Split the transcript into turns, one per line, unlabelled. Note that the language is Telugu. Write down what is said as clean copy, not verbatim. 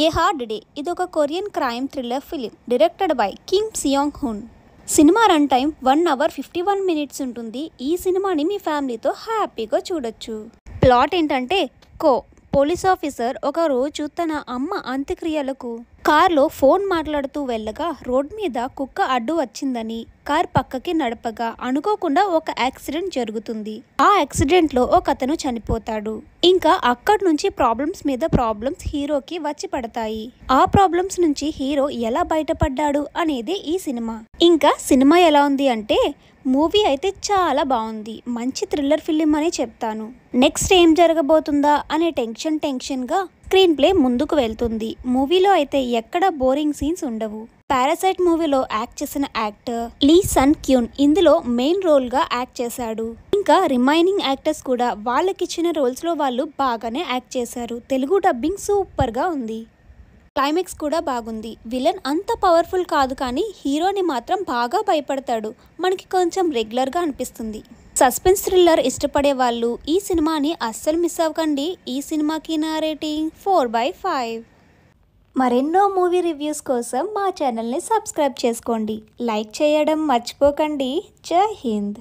ఏ హార్డ్ డే ఇదొక Korean crime thriller film directed by Kim Seong Hun. సినిమా రన్ టైం 1 అవర్ 51 మినిట్స్ ఉంటుంది. ఈ సినిమాని మీ ఫ్యామిలీతో హ్యాపీగా చూడొచ్చు. ప్లాట్ ఏంటంటే పోలీస్ ఆఫీసర్ ఒక రోజు తన అమ్మ అంత్యక్రియలకు కార్లో ఫోన్ మాట్లాడుతూ వెళ్ళగా రోడ్ మీద కుక్క అడ్డు వచ్చిందని కార్ పక్కకి నడపగా అనుకోకుండా ఒక యాక్సిడెంట్ జరుగుతుంది. ఆ యాక్సిడెంట్ లో ఒక అతను చనిపోతాడు. ఇంకా అక్కడి నుంచి ప్రాబ్లమ్స్ మీద ప్రాబ్లమ్స్ హీరోకి వచ్చి పడతాయి. ఆ ప్రాబ్లమ్స్ నుంచి హీరో ఎలా బయటపడ్డాడు అనేది ఈ సినిమా. ఇంకా సినిమా ఎలా ఉంది అంటే మూవీ అయితే చాలా బాగుంది. మంచి థ్రిల్లర్ ఫిలిం అని చెప్తాను. నెక్స్ట్ ఏం జరగబోతుందా అనే టెన్షన్ గా స్క్రీన్ ప్లే ముందుకు వెళ్తుంది. మూవీలో అయితే ఎక్కడ బోరింగ్ సీన్స్ ఉండవు. పారాసైట్ మూవీలో యాక్ట్ చేసిన యాక్టర్ లీ సన్ క్యూన్ ఇందులో మెయిన్ రోల్ గా యాక్ట్ చేశాడు. ఇంకా రిమైనింగ్ యాక్టర్స్ కూడా వాళ్ళకిచ్చిన రోల్స్ లో వాళ్ళు బాగానే యాక్ట్ చేశారు. తెలుగు డబ్బింగ్ సూపర్ గా ఉంది. క్లైమాక్స్ కూడా బాగుంది. విలన్ అంత పవర్ఫుల్ కాదు కానీ హీరోని మాత్రం బాగా భయపడతాడు. మనకి కొంచెం రెగ్యులర్గా అనిపిస్తుంది. సస్పెన్స్ థ్రిల్లర్ ఇష్టపడే వాళ్ళు ఈ సినిమాని అస్సలు మిస్ అవ్వకండి. ఈ సినిమాకి నా రేటింగ్ 4/5. మరెన్నో మూవీ రివ్యూస్ కోసం మా ఛానల్ని సబ్స్క్రైబ్ చేసుకోండి. లైక్ చేయడం మర్చిపోకండి. జై హింద్.